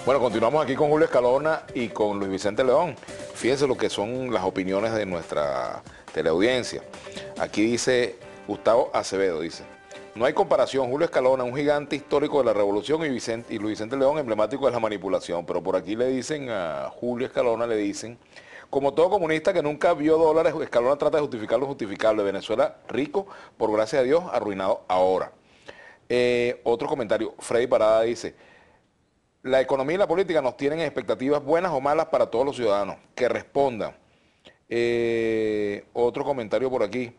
Bueno, continuamos aquí con Julio Escalona y con Luis Vicente León. Fíjense lo que son las opiniones de nuestra teleaudiencia. Aquí dice Gustavo Acevedo, dice: no hay comparación, Julio Escalona, un gigante histórico de la revolución, y Luis Vicente León, emblemático de la manipulación. Pero por aquí le dicen a Julio Escalona, le dicen: como todo comunista que nunca vio dólares, Escalona trata de justificar lo justificable. Venezuela rico, por gracia de Dios, arruinado ahora. Otro comentario, Freddy Parada dice: la economía y la política nos tienen expectativas buenas o malas para todos los ciudadanos. Que respondan. Otro comentario por aquí.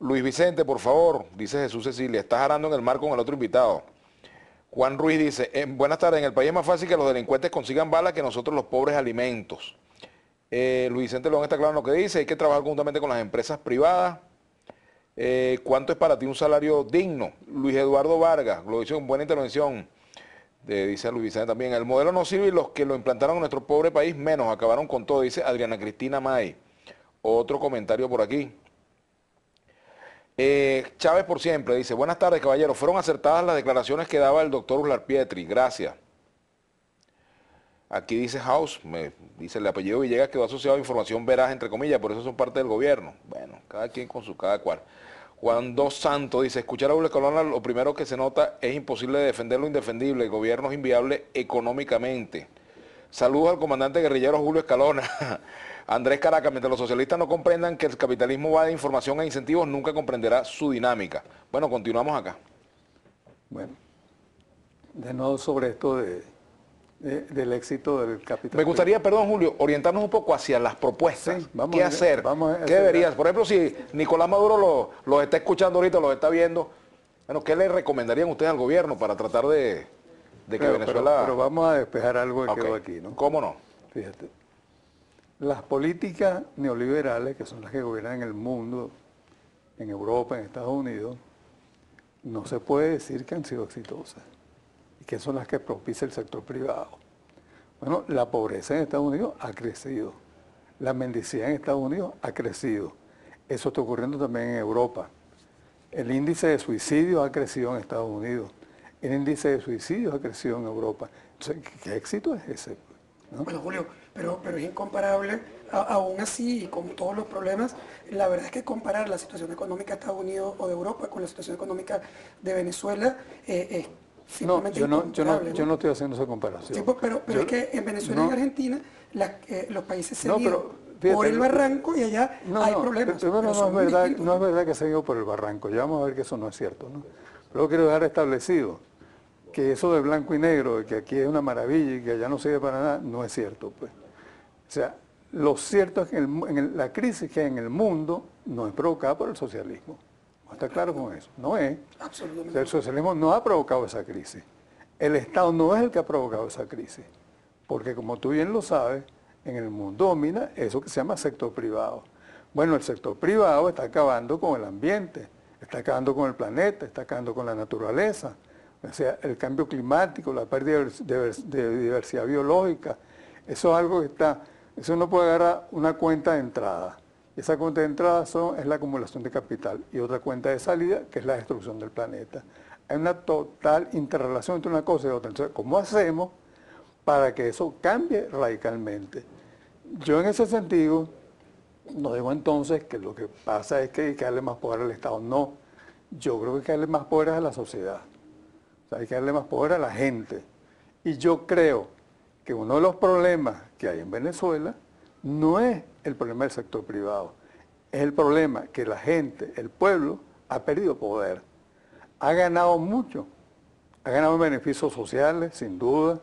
Luis Vicente, por favor, dice Jesús Cecilia, estás arando en el mar con el otro invitado. Juan Ruiz dice: buenas tardes, en el país es más fácil que los delincuentes consigan balas que nosotros los pobres alimentos. Luis Vicente León está claro en lo que dice: hay que trabajar conjuntamente con las empresas privadas. ¿Cuánto es para ti un salario digno? Luis Eduardo Vargas, lo hizo en buena intervención. Dice Luis Vicente también: el modelo no sirve y los que lo implantaron en nuestro pobre país menos, acabaron con todo, dice Adriana Cristina May. Otro comentario por aquí. Chávez por siempre dice: buenas tardes, caballeros, fueron acertadas las declaraciones que daba el doctor Uslar Pietri, gracias. Aquí dice House, dice: el apellido Villegas quedó asociado a información veraz, entre comillas, por eso son parte del gobierno. Bueno, cada quien con su cada cual. Juan Dos Santos dice: escuchar a Julio Escalona, lo primero que se nota es imposible defender lo indefendible, el gobierno es inviable económicamente. Saludos al comandante guerrillero Julio Escalona. Andrés Caracas: mientras los socialistas no comprendan que el capitalismo va de información e incentivos, nunca comprenderá su dinámica. Bueno, continuamos acá. Bueno, de nuevo sobre esto del éxito del capitalismo. Me gustaría, perdón Julio, orientarnos un poco hacia las propuestas. Sí, ¿qué hacer? ¿Qué deberías? Por ejemplo, si Nicolás Maduro los está escuchando ahorita, los está viendo, bueno, ¿qué le recomendarían ustedes al gobierno para tratar de que Venezuela... Pero vamos a despejar algo que quedó aquí, ¿no? ¿Cómo no? Fíjate, las políticas neoliberales, que son las que gobiernan en el mundo, en Europa, en Estados Unidos, no se puede decir que han sido exitosas y que son las que propicia el sector privado. Bueno, la pobreza en Estados Unidos ha crecido, la mendicidad en Estados Unidos ha crecido, eso está ocurriendo también en Europa. El índice de suicidio ha crecido en Estados Unidos, el índice de suicidio ha crecido en Europa. Entonces, ¿qué éxito es ese? ¿No? Bueno, Julio, pero es incomparable, aún así, con todos los problemas, la verdad es que comparar la situación económica de Estados Unidos o de Europa con la situación económica de Venezuela es simplemente incomparable. Yo no estoy haciendo esa comparación. Sí, pero es que en Venezuela y en Argentina los países se han ido por el barranco y allá hay problemas. No es verdad que se han ido por el barranco, ya vamos a ver que eso no es cierto, ¿no? Pero quiero dejar establecido que eso de blanco y negro, de que aquí es una maravilla y que allá no sirve para nada, no es cierto, pues. O sea, lo cierto es que la crisis que hay en el mundo no es provocada por el socialismo. ¿Está claro con eso? No es. Absolutamente. O sea, el socialismo no ha provocado esa crisis. El Estado no es el que ha provocado esa crisis. Porque como tú bien lo sabes, en el mundo domina eso que se llama sector privado. Bueno, el sector privado está acabando con el ambiente, está acabando con el planeta, está acabando con la naturaleza. O sea, el cambio climático, la pérdida de diversidad biológica, eso es algo que está, eso no puede agarrar una cuenta de entrada. Esa cuenta de entrada es la acumulación de capital y otra cuenta de salida que es la destrucción del planeta. Hay una total interrelación entre una cosa y otra. Entonces, ¿cómo hacemos para que eso cambie radicalmente? Yo en ese sentido, no digo entonces que lo que pasa es que hay que darle más poder al Estado. No, yo creo que hay que darle más poder a la sociedad. Hay que darle más poder a la gente. Y yo creo que uno de los problemas que hay en Venezuela no es el problema del sector privado, es el problema que la gente, el pueblo, ha perdido poder. Ha ganado mucho, ha ganado en beneficios sociales, sin duda,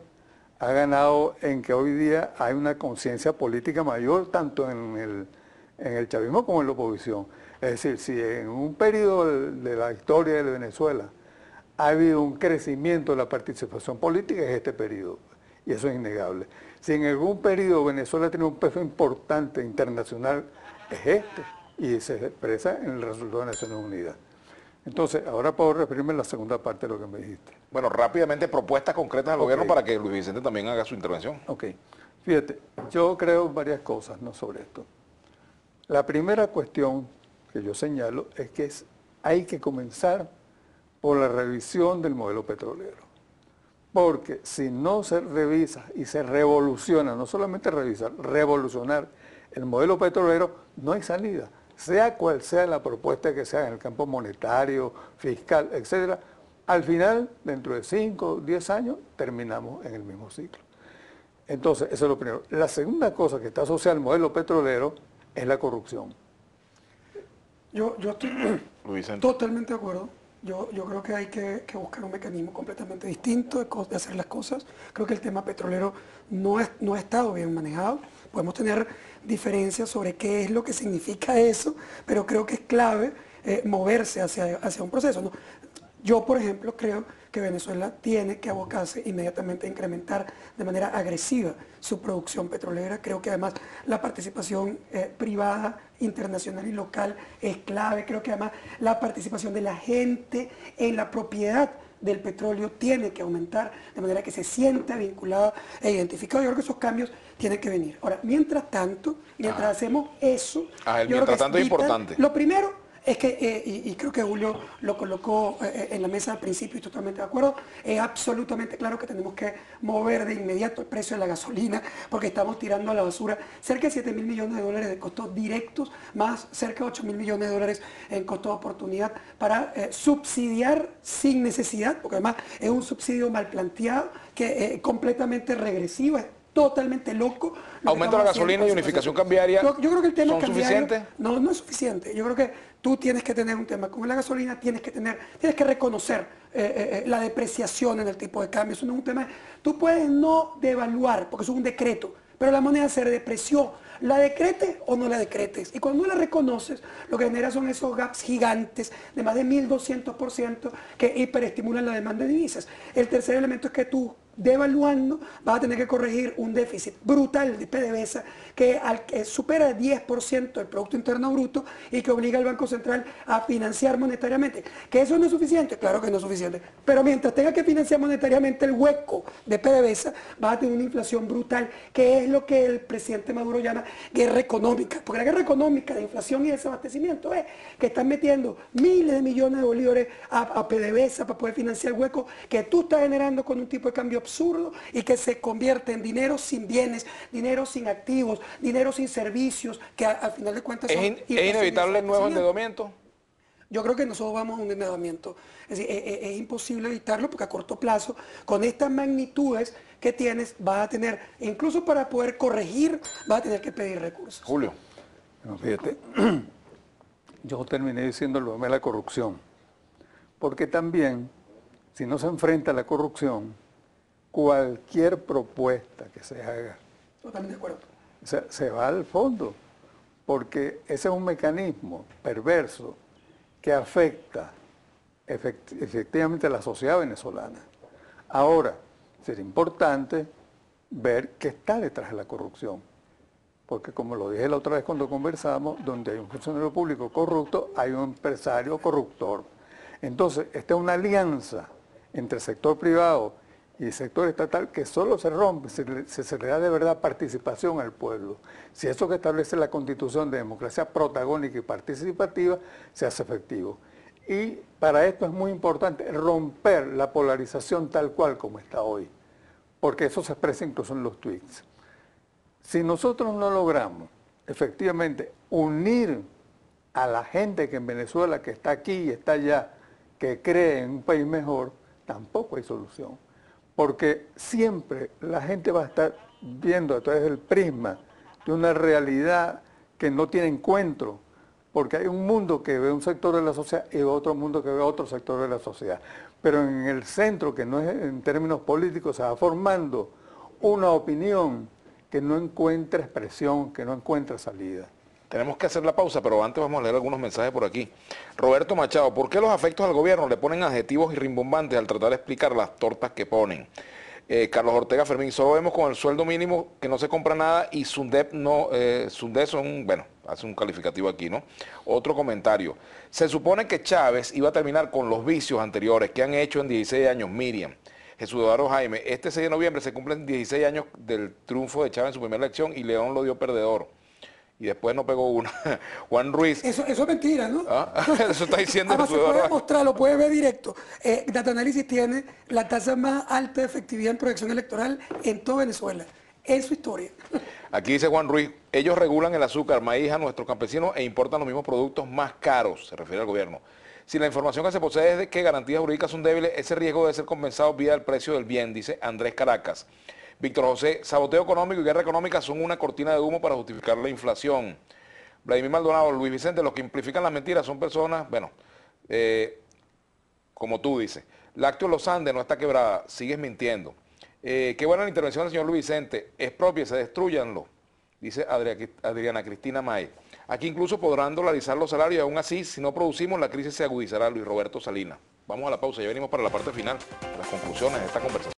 ha ganado en que hoy día hay una conciencia política mayor, tanto en el chavismo como en la oposición. Es decir, si en un periodo de la historia de Venezuela ha habido un crecimiento de la participación política, es este periodo, y eso es innegable. Si en algún periodo Venezuela tiene un peso importante internacional, es este, y se expresa en el resultado de Naciones Unidas. Entonces, ahora puedo referirme a la segunda parte de lo que me dijiste. Bueno, rápidamente propuestas concretas al gobierno para que Luis Vicente también haga su intervención. Ok, fíjate, yo creo varias cosas, ¿no?, sobre esto. La primera cuestión que yo señalo es que hay que comenzar por la revisión del modelo petrolero. Porque si no se revisa y se revoluciona, no solamente revisar, revolucionar el modelo petrolero, no hay salida. Sea cual sea la propuesta que sea en el campo monetario, fiscal, etcétera, al final, dentro de 5 o 10 años, terminamos en el mismo ciclo. Entonces, eso es lo primero. La segunda cosa que está asociada al modelo petrolero es la corrupción. Yo estoy totalmente de acuerdo. Yo creo que hay que buscar un mecanismo completamente distinto de hacer las cosas. Creo que el tema petrolero no ha estado bien manejado. Podemos tener diferencias sobre qué es lo que significa eso, pero creo que es clave moverse hacia un proceso, ¿no? Yo, por ejemplo, creo que Venezuela tiene que abocarse inmediatamente a incrementar de manera agresiva su producción petrolera. Creo que además la participación privada, internacional y local es clave. Creo que además la participación de la gente en la propiedad del petróleo tiene que aumentar de manera que se sienta vinculada e identificada. Yo creo que esos cambios tienen que venir. Ahora, mientras tanto, mientras hacemos eso... el mientras tanto es importante. Lo primero es que, y creo que Julio lo colocó en la mesa al principio y totalmente de acuerdo, es absolutamente claro que tenemos que mover de inmediato el precio de la gasolina porque estamos tirando a la basura cerca de 7.000 millones de dólares de costos directos, más cerca de 8.000 millones de dólares en costo de oportunidad para subsidiar sin necesidad, porque además es un subsidio mal planteado, que es completamente regresivo, es totalmente loco. Aumento de la gasolina y unificación cambiaria. Yo creo que el tema ¿son suficientes? No es suficiente. Yo creo que tú tienes que tener un tema con la gasolina, tienes que reconocer la depreciación en el tipo de cambio. Eso no es un tema. Tú puedes no devaluar, porque eso es un decreto, pero la moneda se depreció. ¿La decretes o no la decretes? Y cuando no la reconoces, lo que genera son esos gaps gigantes de más de 1.200% que hiperestimulan la demanda de divisas. El tercer elemento es que tú, devaluando, vas a tener que corregir un déficit brutal de PDVSA que supera el 10% del Producto Interno Bruto y que obliga al Banco Central a financiar monetariamente. ¿Que eso no es suficiente? Claro que no es suficiente. Pero mientras tenga que financiar monetariamente el hueco de PDVSA, vas a tener una inflación brutal, que es lo que el presidente Maduro llama guerra económica. Porque la guerra económica de inflación y desabastecimiento es que están metiendo miles de millones de bolívares a PDVSA para poder financiar el hueco que tú estás generando con un tipo de cambio absurdo y que se convierte en dinero sin bienes, dinero sin activos, dinero sin servicios, que al final de cuentas son... ¿Es inevitable el nuevo endeudamiento? Yo creo que nosotros vamos a un endeudamiento. Es decir, es imposible evitarlo porque a corto plazo, con estas magnitudes que tienes, vas a tener, incluso para poder corregir, vas a tener que pedir recursos. Julio. Bueno, fíjate, yo terminé diciendo lo de la corrupción, porque también, si no se enfrenta a la corrupción, cualquier propuesta que se haga, Totalmente de acuerdo, se va al fondo, porque ese es un mecanismo perverso que afecta efectivamente a la sociedad venezolana. Ahora, sería importante ver qué está detrás de la corrupción, porque como lo dije la otra vez cuando conversamos, donde hay un funcionario público corrupto, hay un empresario corruptor. Entonces, esta es una alianza entre el sector privado y el sector estatal que solo se rompe si se le da de verdad participación al pueblo. Si eso que establece la Constitución de democracia protagónica y participativa se hace efectivo. Y para esto es muy importante romper la polarización tal cual como está hoy, porque eso se expresa incluso en los tweets. Si nosotros no logramos efectivamente unir a la gente que en Venezuela, que está aquí y está allá, que cree en un país mejor, tampoco hay solución. Porque siempre la gente va a estar viendo a través del prisma de una realidad que no tiene encuentro, porque hay un mundo que ve un sector de la sociedad y otro mundo que ve otro sector de la sociedad. Pero en el centro, que no es en términos políticos, se va formando una opinión que no encuentra expresión, que no encuentra salida. Tenemos que hacer la pausa, pero antes vamos a leer algunos mensajes por aquí. Roberto Machado, ¿por qué los afectos al gobierno le ponen adjetivos y rimbombantes al tratar de explicar las tortas que ponen? Carlos Ortega Fermín, solo vemos con el sueldo mínimo que no se compra nada y Sundep no, Sundep son, bueno, hace un calificativo aquí, ¿no? Otro comentario. Se supone que Chávez iba a terminar con los vicios anteriores que han hecho en 16 años Miriam. Jesús Eduardo Jaime, este 6 de noviembre se cumplen 16 años del triunfo de Chávez en su primera elección y León lo dio perdedor. y después no pegó una. Juan Ruiz. Eso es mentira, ¿no? ¿Ah? Eso está diciendo Además, se puede Eduardo. mostrar, lo puede ver directo. Data Analysis tiene la tasa más alta de efectividad en proyección electoral en toda Venezuela, en su historia. Aquí dice Juan Ruiz, ellos regulan el azúcar, maíz a nuestros campesinos e importan los mismos productos más caros, se refiere al gobierno. Si la información que se posee es de que garantías jurídicas son débiles, ese riesgo debe ser compensado vía el precio del bien, dice Andrés Caracas. Víctor José, saboteo económico y guerra económica son una cortina de humo para justificar la inflación. Vladimir Maldonado, Luis Vicente, los que amplifican las mentiras son personas, bueno, como tú dices. Lácteos Los Andes no está quebrada, sigues mintiendo. Qué buena la intervención del señor Luis Vicente, expropiense, destruyanlo, dice Adriana Cristina May. Aquí incluso podrán dolarizar los salarios y aún así, si no producimos, la crisis se agudizará, Luis Roberto Salinas. Vamos a la pausa, ya venimos para la parte final, las conclusiones de esta conversación.